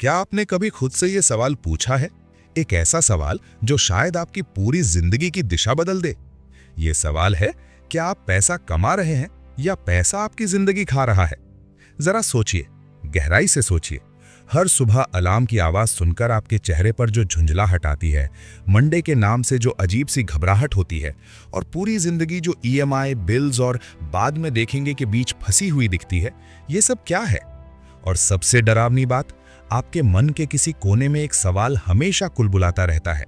क्या आपने कभी खुद से ये सवाल पूछा है? एक ऐसा सवाल जो शायद आपकी पूरी जिंदगी की दिशा बदल दे। ये सवाल है, क्या आप पैसा कमा रहे हैं या पैसा आपकी जिंदगी खा रहा है? जरा सोचिए, गहराई से सोचिए। हर सुबह अलार्म की आवाज सुनकर आपके चेहरे पर जो झुंझलाहट आती है, मंडे के नाम से जो अजीब सी घबराहट होती है, और पूरी जिंदगी जो ईएमआई, बिल्स और बाद में देखेंगे के बीच फंसी हुई दिखती है, ये सब क्या है? और सबसे डरावनी बात, आपके मन के किसी कोने में एक सवाल हमेशा कुलबुलाता रहता है,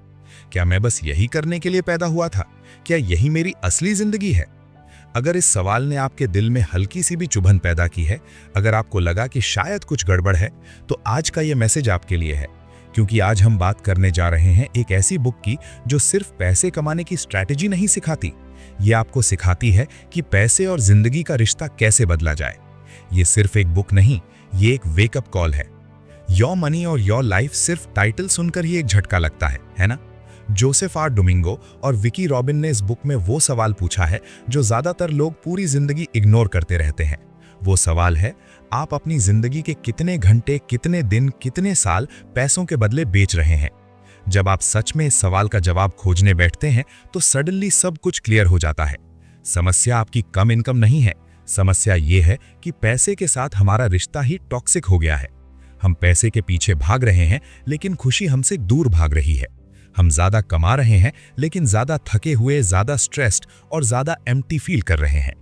क्या मैं बस यही करने के लिए पैदा हुआ था? क्या यही मेरी असली जिंदगी है? अगर इस सवाल ने आपके दिल में हल्की सी भी चुभन पैदा की है, अगर आपको लगा कि शायद कुछ गड़बड़ है, तो आज का यह मैसेज आपके लिए है। क्योंकि आज हम बात करने जा रहे हैं एक ऐसी बुक की जो सिर्फ पैसे कमाने की स्ट्रैटेजी नहीं सिखाती, ये आपको सिखाती है कि पैसे और जिंदगी का रिश्ता कैसे बदला जाए। ये सिर्फ एक बुक नहीं, ये एक वेकअप कॉल है। योर मनी और योर लाइफ सिर्फ टाइटल सुनकर ही एक झटका लगता है ना? जोसेफ आर डोमिंगो और विकी रॉबिन ने इस बुक में वो सवाल पूछा है जो ज्यादातर लोग पूरी जिंदगी इग्नोर करते रहते हैं। वो सवाल है, आप अपनी जिंदगी के कितने घंटे, कितने दिन, कितने साल पैसों के बदले बेच रहे हैं? जब आप सच में इस सवाल का जवाब खोजने बैठते हैं तो सडनली सब कुछ क्लियर हो जाता है। समस्या आपकी कम इनकम नहीं है, समस्या ये है कि पैसे के साथ हमारा रिश्ता ही टॉक्सिक हो गया है। हम पैसे के पीछे भाग रहे हैं लेकिन खुशी हमसे दूर भाग रही है। हम ज्यादा कमा रहे हैं लेकिन ज्यादा थके हुए, ज्यादा स्ट्रेस्ड और ज्यादा एम्प्टी फील कर रहे हैं।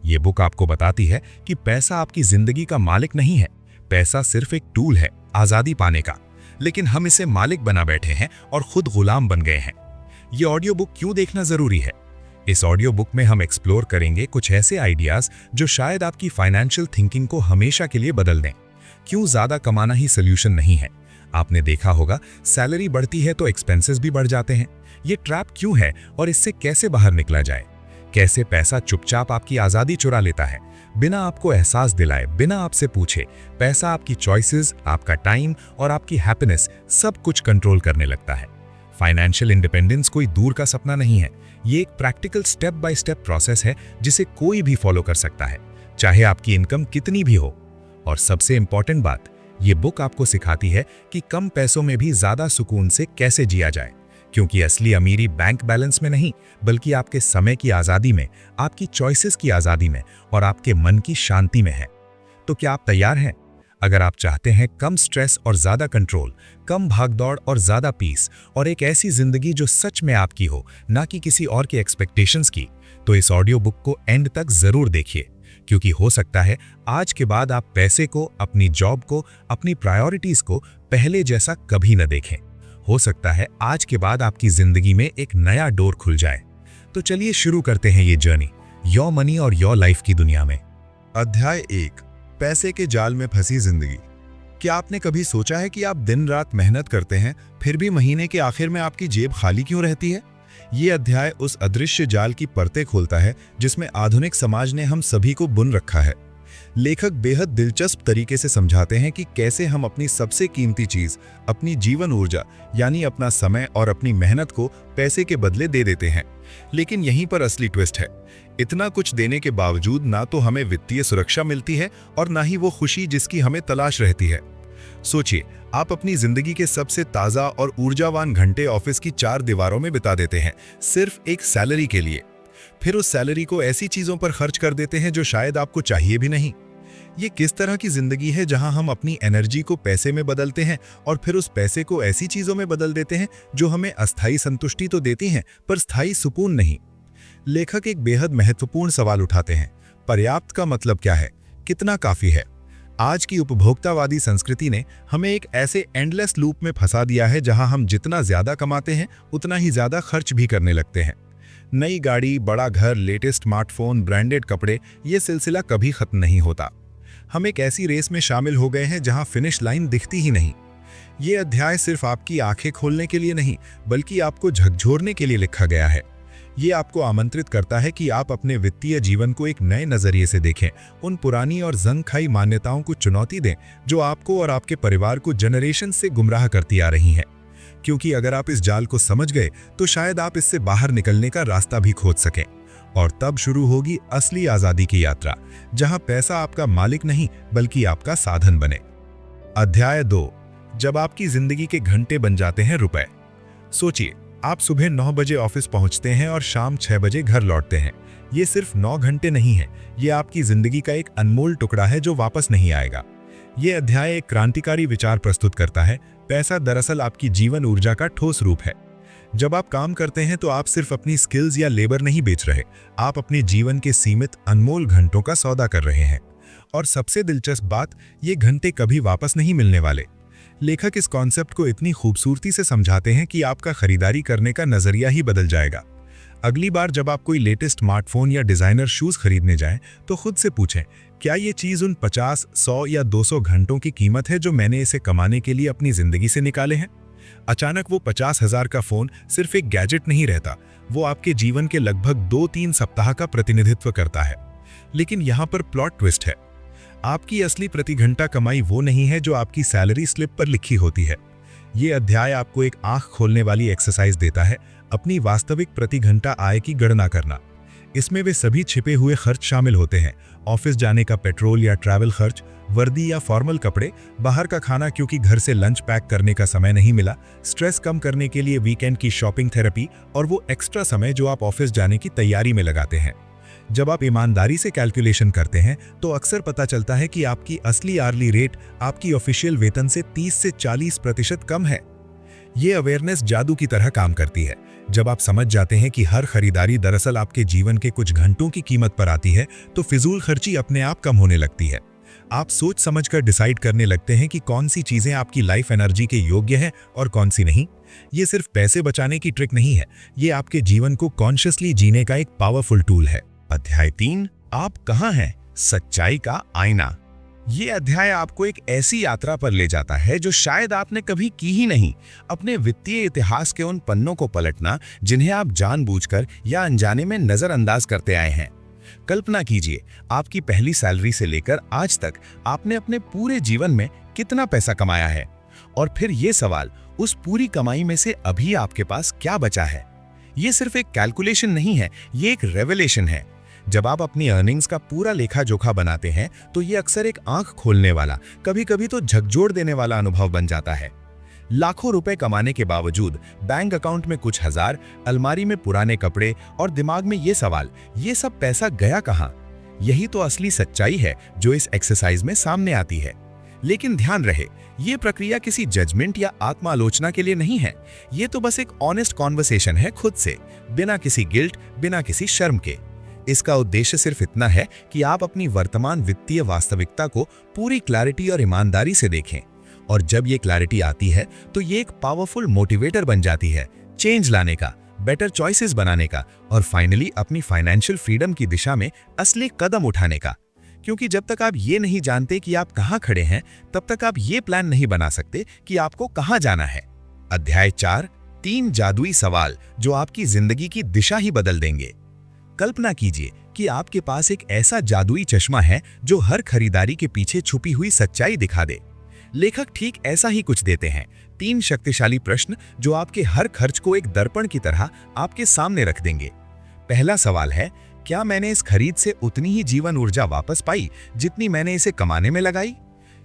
ये बुक आपको बताती है कि पैसा आपकी जिंदगी का मालिक नहीं है, पैसा सिर्फ एक टूल है आजादी पाने का, लेकिन हम इसे मालिक बना बैठे हैं और खुद गुलाम बन गए हैं। ये ऑडियो बुक क्यों देखना जरूरी है? इस ऑडियो बुक में हम एक्सप्लोर करेंगे कुछ ऐसे आइडियाज जो शायद आपकी फाइनेंशियल थिंकिंग को हमेशा के लिए बदल दें। क्यों ज्यादा कमाना ही सोल्यूशन नहीं है? आपने देखा होगा, सैलरी बढ़ती है तो एक्सपेंसेस भी बढ़ जाते हैं। ये ट्रैप क्यों है और इससे कैसे बाहर निकला जाए? कैसे पैसा चुपचाप आपकी आजादी चुरा लेता है, बिना आपको एहसास दिलाए, बिना आपसे पूछे। पैसा आपकी चॉइसेस, आपका टाइम और आपकी हैप्पीनेस सब कुछ कंट्रोल करने लगता है। फाइनेंशियल इंडिपेंडेंस कोई दूर का सपना नहीं है, ये एक practical step by step process है जिसे कोई भी फॉलो कर सकता है, चाहे आपकी इनकम कितनी भी हो। और सबसे इंपॉर्टेंट बात, ये बुक आपको सिखाती है कि कम पैसों में भी ज्यादा सुकून से कैसे जिया जाए, क्योंकि असली अमीरी बैंक बैलेंस में नहीं, बल्कि आपके समय की आजादी में, आपकी चॉइसेस की आजादी में और आपके मन की शांति में है। तो क्या आप तैयार हैं? अगर आप चाहते हैं कम स्ट्रेस और ज्यादा कंट्रोल, कम भागदौड़ और ज्यादा पीस, और एक ऐसी जिंदगी जो सच में आपकी हो, ना कि किसी और के एक्सपेक्टेशंस की, तो इस ऑडियो बुक को एंड तक जरूर देखिए। क्योंकि हो सकता है आज के बाद आप पैसे को, अपनी जॉब को, अपनी प्रायोरिटीज को पहले जैसा कभी न देखें। हो सकता है आज के बाद आपकी जिंदगी में एक नया डोर खुल जाए। तो चलिए शुरू करते हैं ये जर्नी योर मनी और योर लाइफ की दुनिया में। अध्याय 1, पैसे के जाल में फंसी जिंदगी। क्या आपने कभी सोचा है कि आप दिन रात मेहनत करते हैं, फिर भी महीने के आखिर में आपकी जेब खाली क्यों रहती है? ये अध्याय उस अदृश्य जाल की परतें खोलता है जिसमें आधुनिक समाज ने हम सभी को बुन रखा है। लेखक बेहद दिलचस्प तरीके से समझाते हैं कि कैसे हम अपनी सबसे कीमती चीज, अपनी जीवन ऊर्जा यानी अपना समय और अपनी मेहनत को पैसे के बदले दे देते हैं। लेकिन यहीं पर असली ट्विस्ट है। इतना कुछ देने के बावजूद ना तो हमें वित्तीय सुरक्षा मिलती है और ना ही वो खुशी जिसकी हमें तलाश रहती है। सोचिए, आप अपनी जिंदगी के सबसे ताजा और ऊर्जावान घंटे ऑफिस की 4 दीवारों में बिता देते हैं, सिर्फ एक सैलरी के लिए। फिर उस सैलरी को ऐसी चीजों पर खर्च कर देते हैं जो शायद आपको चाहिए भी नहीं। ये किस तरह की जिंदगी है जहां हम अपनी एनर्जी को पैसे में बदलते हैं और फिर उस पैसे को ऐसी चीजों में बदल देते हैं जो हमें अस्थायी संतुष्टि तो देती हैं पर स्थायी सुकून नहीं। लेखक एक बेहद महत्वपूर्ण सवाल उठाते हैं, पर्याप्त का मतलब क्या है? कितना काफी है? आज की उपभोक्तावादी संस्कृति ने हमें एक ऐसे एंडलेस लूप में फंसा दिया है जहां हम जितना ज्यादा कमाते हैं उतना ही ज्यादा खर्च भी करने लगते हैं। नई गाड़ी, बड़ा घर, लेटेस्ट स्मार्टफोन, ब्रांडेड कपड़े, ये सिलसिला कभी खत्म नहीं होता। हम एक ऐसी रेस में शामिल हो गए हैं जहां फिनिश लाइन दिखती ही नहीं। ये अध्याय सिर्फ आपकी आंखें खोलने के लिए नहीं, बल्कि आपको झकझोरने के लिए लिखा गया है। ये आपको आमंत्रित करता है कि आप अपने वित्तीय जीवन को एक नए नजरिए से देखें, उन पुरानी और जंग खाई मान्यताओं को चुनौती दें जो आपको और आपके परिवार को जनरेशन से गुमराह करती आ रही हैं। क्योंकि अगर आप इस जाल को समझ गए तो शायद आप इससे बाहर निकलने का रास्ता भी खोज सकें। और तब शुरू होगी असली आजादी की यात्रा, जहां पैसा आपका मालिक नहीं बल्कि आपका साधन बने। अध्याय 2, जब आपकी जिंदगी के घंटे बन जाते हैं रुपए। सोचिए, आप सुबह 9 बजे ऑफिस पहुंचते हैं और शाम 6 बजे घर लौटते हैं। ये सिर्फ 9 घंटे नहीं है, ये आपकी जिंदगी का एक अनमोल टुकड़ा है जो वापस नहीं आएगा। ये अध्याय एक क्रांतिकारी विचार प्रस्तुत करता है। पैसा दरअसल आपकी जीवन ऊर्जा का ठोस रूप है। जब आप काम करते हैं तो आप सिर्फ अपनी स्किल्स या लेबर नहीं बेच रहे, आप अपने जीवन के सीमित अनमोल घंटों का सौदा कर रहे हैं। और सबसे दिलचस्प बात, ये घंटे कभी वापस नहीं मिलने वाले। लेखक इस कॉन्सेप्ट को इतनी खूबसूरती से समझाते हैं कि आपका खरीदारी करने का नजरिया ही बदल जाएगा। अगली बार जब आप कोई लेटेस्ट स्मार्टफोन या डिजाइनर शूज खरीदने जाएं, तो खुद से पूछें, क्या ये चीज उन 50, 100 या 200 घंटों की कीमत है जो मैंने इसे कमाने के लिए अपनी जिंदगी से निकाले हैं? अचानक वो 50,000 का फोन सिर्फ एक गैजेट नहीं रहता, वो आपके जीवन के लगभग 2-3 सप्ताह का प्रतिनिधित्व करता है। लेकिन यहाँ पर प्लॉट ट्विस्ट है। आपकी असली प्रति घंटा कमाई वो नहीं है जो आपकी सैलरी स्लिप पर लिखी होती है। ये अध्याय आपको एक आंख खोलने वाली एक्सरसाइज देता है, अपनी वास्तविक प्रति घंटा आय की गणना करना। इसमें वे सभी छिपे हुए खर्च शामिल होते हैं, ऑफिस जाने का पेट्रोल या ट्रैवल खर्च, वर्दी या फॉर्मल कपड़े, बाहर का खाना क्योंकि घर से लंच पैक करने का समय नहीं मिला, स्ट्रेस कम करने के लिए वीकेंड की शॉपिंग थेरेपी, और वो एक्स्ट्रा समय जो आप ऑफिस जाने की तैयारी में लगाते हैं। जब आप ईमानदारी से कैलकुलेशन करते हैं तो अक्सर पता चलता है कि आपकी असली आर्ली रेट आपकी ऑफिशियल वेतन से 30 से 40% कम है। ये अवेयरनेस जादू की तरह काम करती है। जब आप समझ जाते हैं कि हर खरीदारी दरअसल आपके जीवन के कुछ घंटों की कीमत पर आती है, तो फिजूल खर्ची अपने आप कम होने लगती है। आप सोच समझकर डिसाइड करने लगते हैं कि कौन सी चीजें आपकी लाइफ एनर्जी के योग्य हैं और कौन सी नहीं। ये सिर्फ पैसे बचाने की ट्रिक नहीं है, ये आपके जीवन को कॉन्शियसली जीने का एक पावरफुल टूल है। अध्याय 3, आप कहां हैं? सच्चाई का आईना। ये अध्याय आपको एक ऐसी यात्रा पर ले जाता है जो शायद आपने कभी की ही नहीं। अपने वित्तीय इतिहास के उन पन्नों को पलटना जिन्हें आप जानबूझकर या अनजाने में नजरअंदाज करते आए हैं। कल्पना कीजिए, आपकी पहली सैलरी से लेकर आज तक आपने अपने पूरे जीवन में कितना पैसा कमाया है, और फिर ये सवाल, उस पूरी कमाई में से अभी आपके पास क्या बचा है। ये सिर्फ एक कैलकुलेशन नहीं है, ये एक रेवलेशन है। जब आप अपनी अर्निंग्स का पूरा लेखा जोखा बनाते हैं तो ये अक्सर एक आंख खोलने वाला, कभी कभी तो झकझोर देने वाला अनुभव बन जाता है। लाखों रुपए कमाने के बावजूद बैंक अकाउंट में कुछ हजार, अलमारी में पुराने कपड़े और दिमाग में ये सवाल, ये सब पैसा गया कहां? यही तो असली सच्चाई है जो इस एक्सरसाइज में सामने आती है। लेकिन ध्यान रहे, ये प्रक्रिया किसी जजमेंट या आत्मालोचना के लिए नहीं है। ये तो बस एक ऑनेस्ट कॉन्वर्सेशन है खुद से, बिना किसी गिल्ट, बिना किसी शर्म के। इसका उद्देश्य सिर्फ इतना है कि आप अपनी वर्तमान वित्तीय वास्तविकता को पूरी क्लैरिटी और ईमानदारी से देखें। और जब ये क्लैरिटी आती है तो ये एक पावरफुल मोटिवेटर बन जाती है, चेंज लाने का, बेटर चॉइसेस बनाने का, और फाइनली अपनी फाइनेंशियल फ्रीडम की दिशा में असली कदम उठाने का। क्योंकि जब तक आप ये नहीं जानते कि आप कहां खड़े हैं, तब तक आप ये प्लान नहीं बना सकते कि आपको कहां जाना है। अध्याय 4, 3 जादुई सवाल जो आपकी जिंदगी की दिशा ही बदल देंगे। कल्पना कीजिए कि आपके पास एक ऐसा जादुई चश्मा है जो हर खरीदारी के पीछे छुपी हुई सच्चाई दिखा दे। लेखक ठीक ऐसा ही कुछ देते हैं, 3 शक्तिशाली प्रश्न जो आपके हर खर्च को एक दर्पण की तरह आपके सामने रख देंगे। पहला सवाल है, क्या मैंने इस खरीद से उतनी ही जीवन ऊर्जा वापस पाई जितनी मैंने इसे कमाने में लगाई?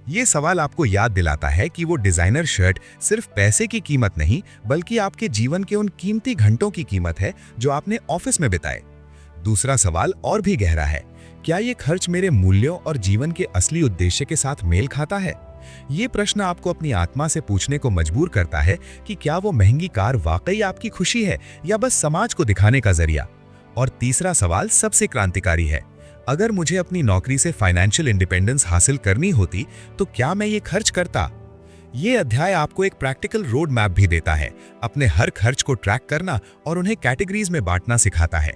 ये सवाल आपको याद दिलाता है कि वो डिजाइनर शर्ट सिर्फ पैसे की कीमत नहीं, बल्कि आपके जीवन के उन कीमती घंटों की कीमत है जो आपने ऑफिस में बिताए। दूसरा सवाल और भी गहरा है, क्या ये खर्च मेरे मूल्यों और जीवन के असली उद्देश्य के साथ मेल खाता है? ये प्रश्न आपको अपनी आत्मा से पूछने को मजबूर करता है कि क्या वो महंगी कार वाकई आपकी खुशी है या बस समाज को दिखाने का जरिया। और तीसरा सवाल सबसे क्रांतिकारी है, अगर मुझे अपनी नौकरी से फाइनेंशियल इंडिपेंडेंस हासिल करनी होती तो क्या मैं ये खर्च करता? ये अध्याय आपको एक प्रैक्टिकल रोड मैप भी देता है, अपने हर खर्च को ट्रैक करना और उन्हें कैटेगरीज में बांटना सिखाता है।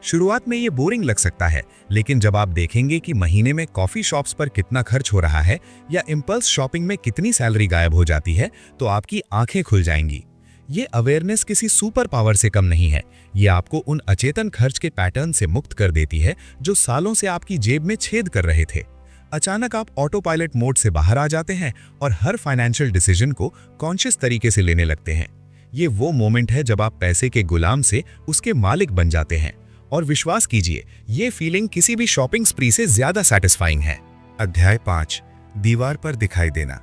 शुरुआत में ये बोरिंग लग सकता है, लेकिन जब आप देखेंगे कि महीने में कॉफी शॉप्स पर कितना खर्च हो रहा है या इंपल्स शॉपिंग में कितनी सैलरी गायब हो जाती है, तो आपकी आंखें खुल जाएंगी। ये अवेयरनेस किसी सुपर पावर से कम नहीं है, ये आपको उन अचेतन खर्च के पैटर्न से मुक्त कर देती है जो सालों से आपकी जेब में छेद कर रहे थे। अचानक आप ऑटो पायलट मोड से बाहर आ जाते हैं और हर फाइनेंशियल डिसीजन को कॉन्शियस तरीके से लेने लगते हैं। ये वो मोमेंट है जब आप पैसे के गुलाम से उसके मालिक बन जाते हैं। और विश्वास कीजिए, ये फीलिंग किसी भी शॉपिंग स्प्री से ज्यादा सैटिस्फाइंग है। अध्याय 5, दीवार पर दिखाई देना।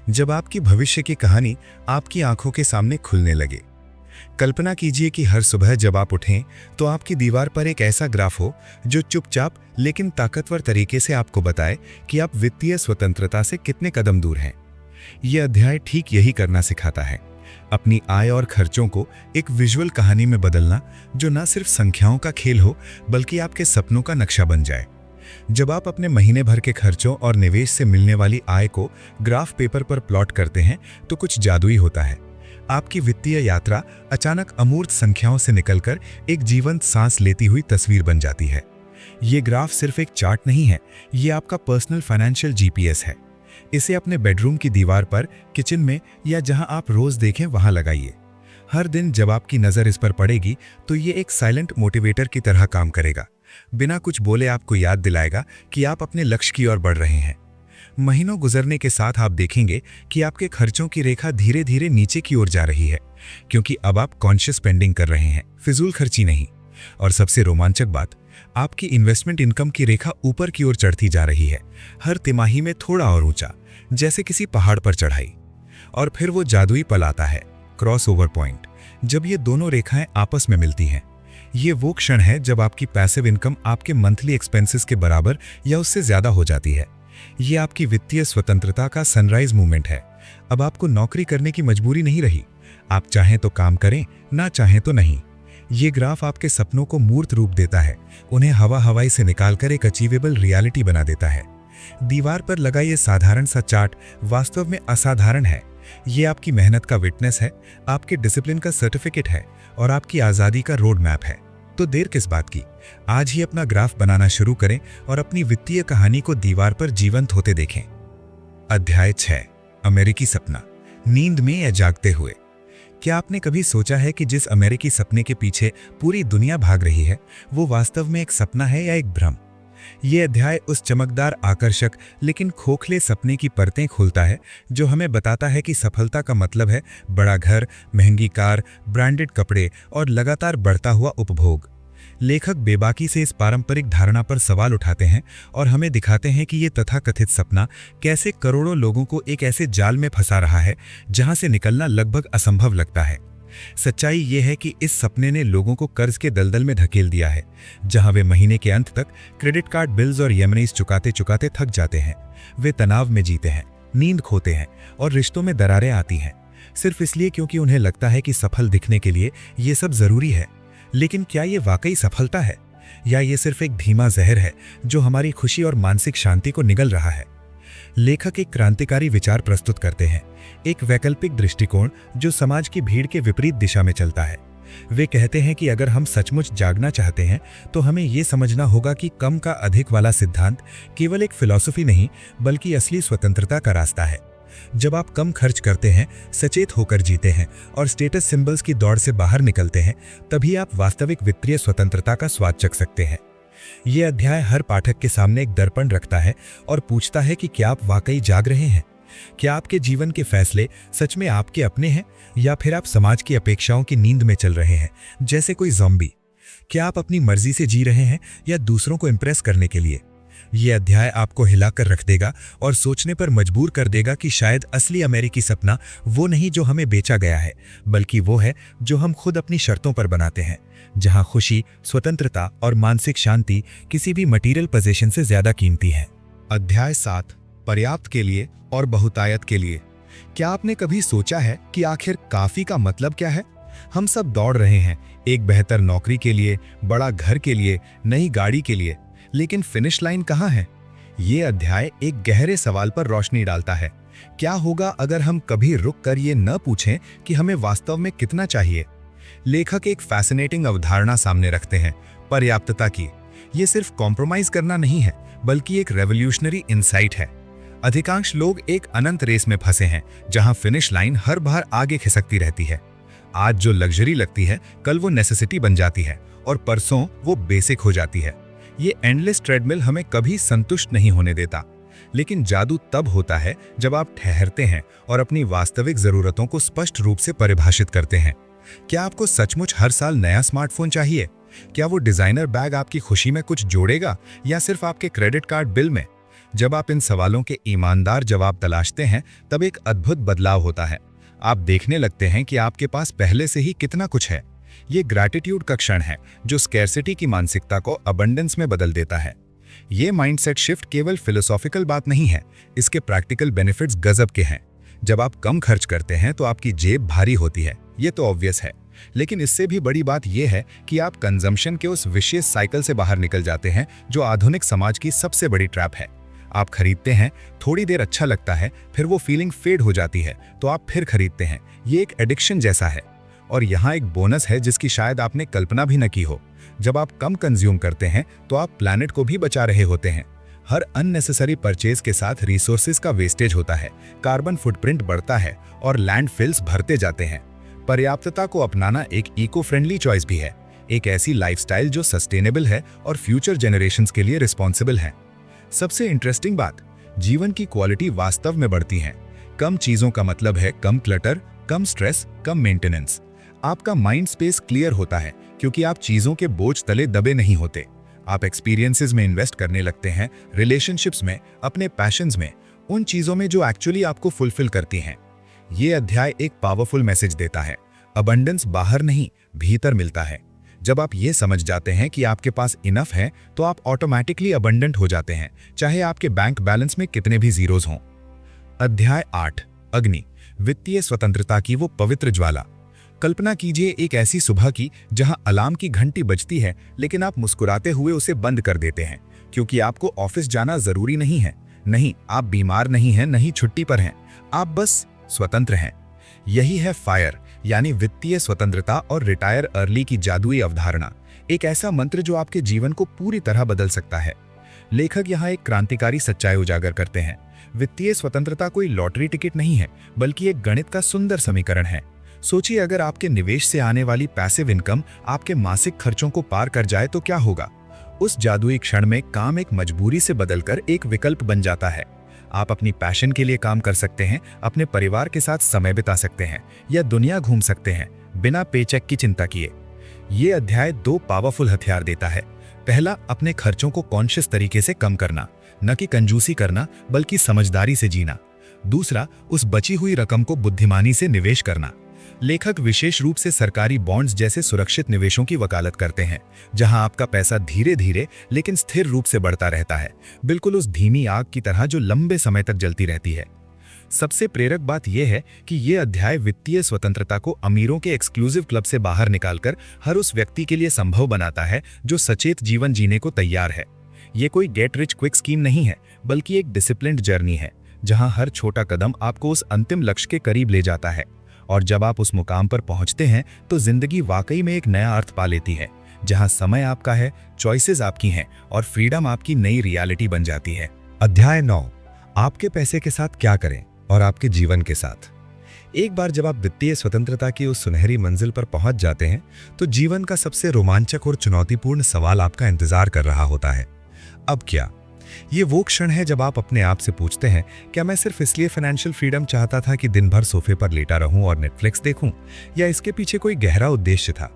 जब आपकी भविष्य की कहानी आपकी आंखों के सामने खुलने लगे। कल्पना कीजिए कि हर सुबह जब आप उठें तो आपकी दीवार पर एक ऐसा ग्राफ हो जो चुपचाप लेकिन ताकतवर तरीके से आपको बताए कि आप वित्तीय स्वतंत्रता से कितने कदम दूर हैं। यह अध्याय ठीक यही करना सिखाता है, अपनी आय और खर्चों को एक विजुअल कहानी में बदलना जो न सिर्फ संख्याओं का खेल हो बल्कि आपके सपनों का नक्शा बन जाए। जब आप अपने महीने भर के खर्चों और निवेश से मिलने वाली आय को ग्राफ पेपर पर प्लॉट करते हैं तो कुछ जादुई होता है। आपकी वित्तीय यात्रा अचानक अमूर्त संख्याओं से निकलकर एक जीवंत सांस लेती हुई तस्वीर बन जाती है। ये ग्राफ सिर्फ एक चार्ट नहीं है, ये आपका पर्सनल फाइनेंशियल जीपीएस है। इसे अपने बेडरूम की दीवार पर, किचन में या जहां आप रोज देखें वहां लगाइए। हर दिन जब आपकी नज़र इस पर पड़ेगी तो ये एक साइलेंट मोटिवेटर की तरह काम करेगा। बिना कुछ बोले आपको याद दिलाएगा कि आप अपने लक्ष्य की ओर बढ़ रहे हैं। महीनों गुजरने के साथ आप देखेंगे कि आपके खर्चों की रेखा धीरे धीरे नीचे की ओर जा रही है, क्योंकि अब आप कॉन्शियस स्पेंडिंग कर रहे हैं, फिजूल खर्ची नहीं। और सबसे रोमांचक बात, आपकी इन्वेस्टमेंट इनकम की रेखा ऊपर की ओर चढ़ती जा रही है, हर तिमाही में थोड़ा और ऊंचा, जैसे किसी पहाड़ पर चढ़ाई। और फिर वो जादुई पल आता है, क्रॉस ओवर पॉइंट, जब ये दोनों रेखाएं आपस में मिलती हैं। ये वो क्षण है जब आपकी पैसिव इनकम आपके मंथली एक्सपेंसेस के बराबर या उससे ज्यादा हो जाती है। ये आपकी वित्तीय स्वतंत्रता का सनराइज मूवमेंट है। अब आपको नौकरी करने की मजबूरी नहीं रही, आप चाहें तो काम करें, ना चाहें तो नहीं। ये ग्राफ आपके सपनों को मूर्त रूप देता है, उन्हें हवा हवाई से निकालकर एक अचीवेबल रियलिटी बना देता है। दीवार पर लगा ये साधारण सा चार्ट वास्तव में असाधारण है। ये आपकी मेहनत का विटनेस है, आपके डिसिप्लिन का सर्टिफिकेट है और आपकी आज़ादी का रोड मैप है। तो देर किस बात की, आज ही अपना ग्राफ बनाना शुरू करें और अपनी वित्तीय कहानी को दीवार पर जीवंत होते देखें। अध्याय 6, अमेरिकी सपना, नींद में या जागते हुए। क्या आपने कभी सोचा है कि जिस अमेरिकी सपने के पीछे पूरी दुनिया भाग रही है वो वास्तव में एक सपना है या एक भ्रम? ये अध्याय उस चमकदार, आकर्षक लेकिन खोखले सपने की परतें खोलता है जो हमें बताता है कि सफलता का मतलब है बड़ा घर, महंगी कार, ब्रांडेड कपड़े और लगातार बढ़ता हुआ उपभोग। लेखक बेबाकी से इस पारंपरिक धारणा पर सवाल उठाते हैं और हमें दिखाते हैं कि ये तथाकथित सपना कैसे करोड़ों लोगों को एक ऐसे जाल में फंसा रहा है जहां से निकलना लगभग असंभव लगता है। सच्चाई ये है कि इस सपने ने लोगों को कर्ज के दलदल में धकेल दिया है, जहां वे महीने के अंत तक क्रेडिट कार्ड बिल्स और ईएमआईज़ चुकाते चुकाते थक जाते हैं। वे तनाव में जीते हैं, नींद खोते हैं और रिश्तों में दरारें आती हैं, सिर्फ इसलिए क्योंकि उन्हें लगता है कि सफल दिखने के लिए ये सब जरूरी है। लेकिन क्या ये वाकई सफलता है या ये सिर्फ एक धीमा जहर है जो हमारी खुशी और मानसिक शांति को निगल रहा है? लेखक एक क्रांतिकारी विचार प्रस्तुत करते हैं, एक वैकल्पिक दृष्टिकोण जो समाज की भीड़ के विपरीत दिशा में चलता है। वे कहते हैं कि अगर हम सचमुच जागना चाहते हैं तो हमें ये समझना होगा कि कम का अधिक वाला सिद्धांत केवल एक फिलॉसफी नहीं बल्कि असली स्वतंत्रता का रास्ता है। जब आप कम खर्च करते हैं, सचेत होकर जीते हैं और स्टेटस सिंबल्स की दौड़ से बाहर निकलते हैं, तभी आप वास्तविक वित्तीय स्वतंत्रता का स्वाद चख सकते हैं। यह अध्याय हर पाठक के सामने एक दर्पण रखता है और पूछता है कि क्या आप वाकई जाग रहे हैं? क्या आपके जीवन के फैसले सच में आपके अपने हैं या फिर आप समाज की अपेक्षाओं की नींद में चल रहे हैं जैसे कोई ज़ॉम्बी? क्या आप अपनी मर्जी से जी रहे हैं या दूसरों को इम्प्रेस करने के लिए? यह अध्याय आपको हिलाकर रख देगा और सोचने पर मजबूर कर देगा कि शायद असली अमेरिकी सपना वो नहीं जो हमें बेचा गया है, बल्कि वो है जो हम खुद अपनी शर्तों पर बनाते हैं, जहां खुशी, स्वतंत्रता और मानसिक शांति किसी भी मटेरियल पोजीशन से ज्यादा कीमती है। अध्याय 7, पर्याप्त के लिए और बहुतायत के लिए। क्या आपने कभी सोचा है कि आखिर काफी का मतलब क्या है? हम सब दौड़ रहे हैं एक बेहतर नौकरी के लिए, बड़ा घर के लिए, नई गाड़ी के लिए, लेकिन फिनिश लाइन कहाँ है? ये अध्याय एक गहरे सवाल पर रोशनी डालता है। क्या होगा अगर हम कभी रुक कर ये न पूछें कि हमें वास्तव में कितना चाहिए? लेखक एक फैसिनेटिंग अवधारणा सामने रखते हैं, पर्याप्तता की। ये सिर्फ कॉम्प्रोमाइज करना नहीं है, बल्कि एक रेवोल्यूशनरी इंसाइट है। अधिकांश लोग एक अनंत रेस में फंसे हैं, जहां फिनिश लाइन हर बार आगे खिसकती रहती है। आज जो लग्जरी लगती है, कल वो नेसेसिटी बन जाती है और परसों वो बेसिक हो जाती है। ये एंडलेस ट्रेडमिल हमें कभी संतुष्ट नहीं होने देता। लेकिन जादू तब होता है जब आप ठहरते हैं और अपनी वास्तविक जरूरतों को स्पष्ट रूप से परिभाषित करते हैं। क्या आपको सचमुच हर साल नया स्मार्टफोन चाहिए? क्या वो डिजाइनर बैग आपकी खुशी में कुछ जोड़ेगा या सिर्फ आपके क्रेडिट कार्ड बिल में? जब आप इन सवालों के ईमानदार जवाब तलाशते हैं तब एक अद्भुत बदलाव होता है। आप देखने लगते हैं कि आपके पास पहले से ही कितना कुछ है। ये ग्रैटिट्यूड का क्षण है जो स्कैर्सिटी की मानसिकता को अबंडेंस में बदल देता है। ये माइंडसेट शिफ्ट केवल फिलोसॉफिकल बात नहीं है, इसके प्रैक्टिकल बेनिफिट्स गजब के हैं। जब आप कम खर्च करते हैं तो आपकी जेब भारी होती है, ये तो ऑब्वियस है, लेकिन इससे भी बड़ी बात यह है कि आप कंजम्पशन के उस विशेष साइकिल से बाहर निकल जाते हैं जो आधुनिक समाज की सबसे बड़ी ट्रैप है। आप खरीदते हैं, थोड़ी देर अच्छा लगता है, फिर वो फीलिंग फेड हो जाती है तो आप फिर खरीदते हैं। ये एक एडिक्शन जैसा है। और यहाँ एक बोनस है जिसकी शायद आपने कल्पना भी न की हो। जब आप कम कंज्यूम करते हैं तो आप प्लैनेट को भी बचा रहे होते हैं। हर अननेसेसरी परचेज के साथ रिसोर्सेज का वेस्टेज होता है, कार्बन फुटप्रिंट बढ़ता है और लैंडफिल्स भरते जाते हैं। पर्याप्तता को अपनाना एक इको फ्रेंडली चॉइस भी है, एक ऐसी लाइफस्टाइल जो सस्टेनेबल है और फ्यूचर जनरेशंस के लिए रिस्पॉन्सिबल है। सबसे इंटरेस्टिंग बात, जीवन की क्वालिटी वास्तव में बढ़ती है। कम चीजों का मतलब है कम क्लटर, कम स्ट्रेस, कम मेंटेनेंस। आपका माइंड स्पेस क्लियर होता है क्योंकि आप चीजों के बोझ तले दबे नहीं होते। आप एक्सपीरियंसेस में इन्वेस्ट करने लगते हैं, रिलेशनशिप्स में, अपने पैशंस में, उन चीजों में जो एक्चुअली आपको फुलफिल करती हैं। ये अध्याय एक पावरफुल मैसेज देता है, अबंडेंस बाहर नहीं, भीतर मिलता है। जब आप ये समझ जाते हैं कि आपके पास इनफ है तो आप ऑटोमेटिकली अबंडेंट हो जाते हैं, चाहे आपके बैंक बैलेंस में कितने भी जीरोज हों। अध्याय 8, अग्नि, वित्तीय स्वतंत्रता की वो पवित्र ज्वाला। कल्पना कीजिए एक ऐसी सुबह की जहां अलार्म की घंटी बजती है लेकिन आप मुस्कुराते हुए उसे बंद कर देते हैं क्योंकि आपको ऑफिस जाना जरूरी नहीं है। नहीं, आप बीमार नहीं हैं, नहीं छुट्टी पर हैं, आप बस स्वतंत्र हैं। यही है फायर, यानी वित्तीय स्वतंत्रता और रिटायर अर्ली की जादुई अवधारणा। एक ऐसा मंत्र जो आपके जीवन को पूरी तरह बदल सकता है। लेखक यहाँ एक क्रांतिकारी सच्चाई उजागर करते हैं। वित्तीय स्वतंत्रता कोई लॉटरी टिकट नहीं है, बल्कि एक गणित का सुंदर समीकरण है। सोचिए, अगर आपके निवेश से आने वाली पैसिव इनकम आपके मासिक खर्चों को पार कर जाए तो क्या होगा। उस जादुई क्षण में काम एक मजबूरी से बदलकर एक विकल्प बन जाता है। आप अपनी पैशन के लिए काम कर सकते हैं, अपने परिवार के साथ समय बिता सकते हैं या दुनिया घूम सकते हैं बिना पेचेक की चिंता किए। ये अध्याय 2 पावरफुल हथियार देता है। पहला, अपने खर्चों को कॉन्शियस तरीके से कम करना, न कि कंजूसी करना बल्कि समझदारी से जीना। दूसरा, उस बची हुई रकम को बुद्धिमानी से निवेश करना। लेखक विशेष रूप से सरकारी बॉन्ड्स जैसे सुरक्षित निवेशों की वकालत करते हैं, जहां आपका पैसा धीरे धीरे लेकिन स्थिर रूप से बढ़ता रहता है, बिल्कुल उस धीमी आग की तरह जो लंबे समय तक जलती रहती है। सबसे प्रेरक बात यह है कि यह अध्याय वित्तीय स्वतंत्रता को अमीरों के एक्सक्लूसिव क्लब से बाहर निकालकर हर उस व्यक्ति के लिए संभव बनाता है जो सचेत जीवन जीने को तैयार है। ये कोई गेट रिच क्विक स्कीम नहीं है, बल्कि एक डिसिप्लिन्ड जर्नी है, जहां हर छोटा कदम आपको उस अंतिम लक्ष्य के करीब ले जाता है। और जब आप उस मुकाम पर पहुंचते हैं तो जिंदगी वाकई में एक नया अर्थ पा लेती है, जहां समय आपका है, चॉइसेस आपकी हैं और फ्रीडम आपकी नई रियलिटी बन जाती है। अध्याय 9, आपके पैसे के साथ क्या करें और आपके जीवन के साथ। एक बार जब आप वित्तीय स्वतंत्रता की उस सुनहरी मंजिल पर पहुंच जाते हैं तो जीवन का सबसे रोमांचक और चुनौतीपूर्ण सवाल आपका इंतजार कर रहा होता है। अब क्या? ये वो क्षण है जब आप अपने आप से पूछते हैं, क्या मैं सिर्फ इसलिए फाइनेंशियल फ्रीडम चाहता था कि दिन भर सोफे पर लेटा रहूं और नेटफ्लिक्स देखूं, या इसके पीछे कोई गहरा उद्देश्य था?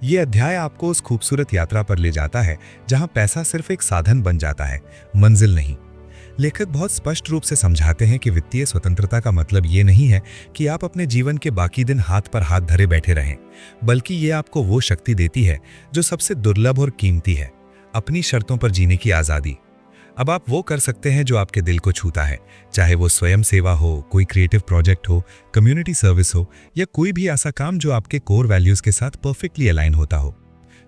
ये अध्याय आपको उस खूबसूरत यात्रा पर ले जाता है जहां पैसा सिर्फ एक साधन बन जाता है, मंजिल नहीं। लेखक बहुत स्पष्ट रूप से समझाते हैं कि वित्तीय स्वतंत्रता का मतलब ये नहीं है कि आप अपने जीवन के बाकी दिन हाथ पर हाथ धरे बैठे रहें, बल्कि ये आपको वो शक्ति देती है जो सबसे दुर्लभ और कीमती है, अपनी शर्तों पर जीने की आज़ादी। अब आप वो कर सकते हैं जो आपके दिल को छूता है, चाहे वो स्वयं सेवा हो, कोई क्रिएटिव प्रोजेक्ट हो, कम्युनिटी सर्विस हो, या कोई भी ऐसा काम जो आपके कोर वैल्यूज के साथ परफेक्टली अलाइन होता हो।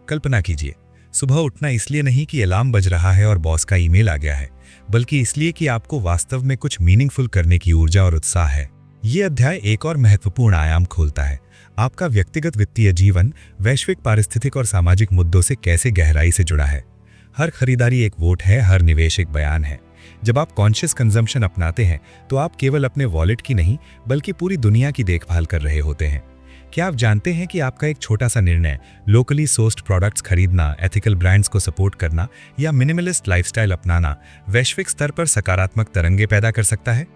कल्पना कीजिए, सुबह उठना इसलिए नहीं कि अलार्म बज रहा है और बॉस का ईमेल आ गया है, बल्कि इसलिए कि आपको वास्तव में कुछ मीनिंगफुल करने की ऊर्जा और उत्साह है। ये अध्याय एक और महत्वपूर्ण आयाम खोलता है, आपका व्यक्तिगत वित्तीय जीवन वैश्विक पारिस्थितिक और सामाजिक मुद्दों से कैसे गहराई से जुड़ा है। हर खरीदारी एक वोट है, हर निवेश एक बयान है। जब आप कॉन्शियस कंजम्पशन अपनाते हैं तो आप केवल अपने वॉलेट की नहीं बल्कि पूरी दुनिया की देखभाल कर रहे होते हैं। क्या आप जानते हैं कि आपका एक छोटा सा निर्णय, लोकली सोर्स्ड प्रोडक्ट्स खरीदना, एथिकल ब्रांड्स को सपोर्ट करना या मिनिमलिस्ट लाइफस्टाइल अपनाना, वैश्विक स्तर पर सकारात्मक तरंगे पैदा कर सकता है?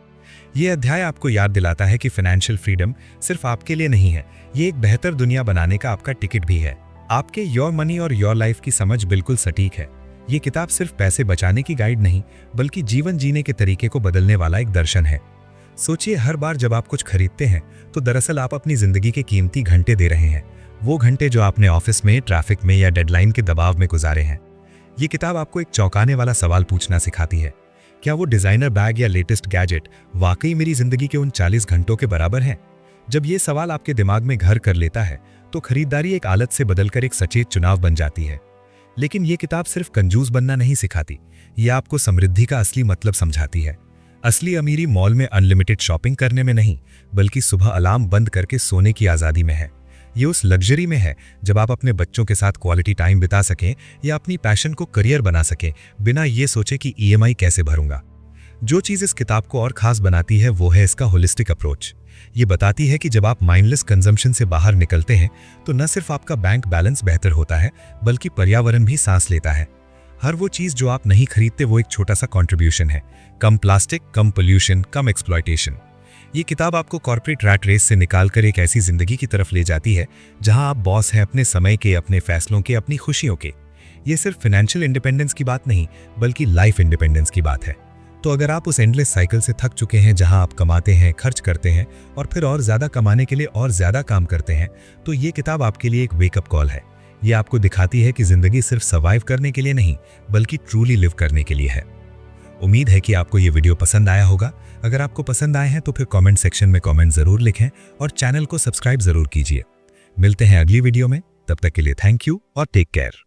ये अध्याय आपको याद दिलाता है कि फाइनेंशियल फ्रीडम सिर्फ आपके लिए नहीं है, ये एक बेहतर दुनिया बनाने का आपका टिकट भी है। आपके योर मनी और योर लाइफ की समझ बिल्कुल सटीक है। ये किताब सिर्फ पैसे बचाने की गाइड नहीं, बल्कि जीवन जीने के तरीके को बदलने वाला एक दर्शन है। सोचिए, हर बार जब आप कुछ खरीदते हैं तो दरअसल आप अपनी जिंदगी के कीमती घंटे दे रहे हैं, वो घंटे जो आपने ऑफिस में, ट्रैफिक में या डेडलाइन के दबाव में गुजारे हैं। ये किताब आपको एक चौंकाने वाला सवाल पूछना सिखाती है, क्या वो डिजाइनर बैग या लेटेस्ट गैजेट वाकई मेरी जिंदगी के उन 40 घंटों के बराबर है? जब ये सवाल आपके दिमाग में घर कर लेता है तो खरीदारी एक आदत से बदलकर एक सचेत चुनाव बन जाती है। लेकिन ये किताब सिर्फ कंजूस बनना नहीं सिखाती, ये आपको समृद्धि का असली मतलब समझाती है। असली अमीरी मॉल में अनलिमिटेड शॉपिंग करने में नहीं, बल्कि सुबह अलार्म बंद करके सोने की आज़ादी में है। ये उस लग्जरी में है जब आप अपने बच्चों के साथ क्वालिटी टाइम बिता सकें या अपनी पैशन को करियर बना सकें, बिना ये सोचे कि ईएमआई कैसे भरूंगा। जो चीज़ इस किताब को और खास बनाती है वो है इसका होलिस्टिक अप्रोच। ये बताती है कि जब आप माइंडलेस कंजम्पशन से बाहर निकलते हैं तो न सिर्फ आपका बैंक बैलेंस बेहतर होता है, बल्कि पर्यावरण भी सांस लेता है। हर वो चीज़ जो आप नहीं खरीदते वो एक छोटा सा कंट्रीब्यूशन है। कम प्लास्टिक, कम पोल्यूशन, कम एक्सप्लॉयटेशन। ये किताब आपको कॉर्पोरेट रैट रेस से निकालकर एक ऐसी जिंदगी की तरफ ले जाती है जहां आप बॉस हैं अपने समय के, अपने फैसलों के, अपनी खुशियों के। ये सिर्फ फाइनेंशियल इंडिपेंडेंस की बात नहीं, बल्कि लाइफ इंडिपेंडेंस की बात है। तो अगर आप उस एंडलेस साइकिल से थक चुके हैं जहां आप कमाते हैं, खर्च करते हैं और फिर और ज्यादा कमाने के लिए और ज्यादा काम करते हैं, तो ये किताब आपके लिए एक वेकअप कॉल है। ये आपको दिखाती है कि जिंदगी सिर्फ सर्वाइव करने के लिए नहीं, बल्कि ट्रूली लिव करने के लिए है। उम्मीद है कि आपको ये वीडियो पसंद आया होगा। अगर आपको पसंद आए हैं तो फिर कमेंट सेक्शन में कमेंट जरूर लिखें और चैनल को सब्सक्राइब जरूर कीजिए। मिलते हैं अगली वीडियो में, तब तक के लिए थैंक यू और टेक केयर।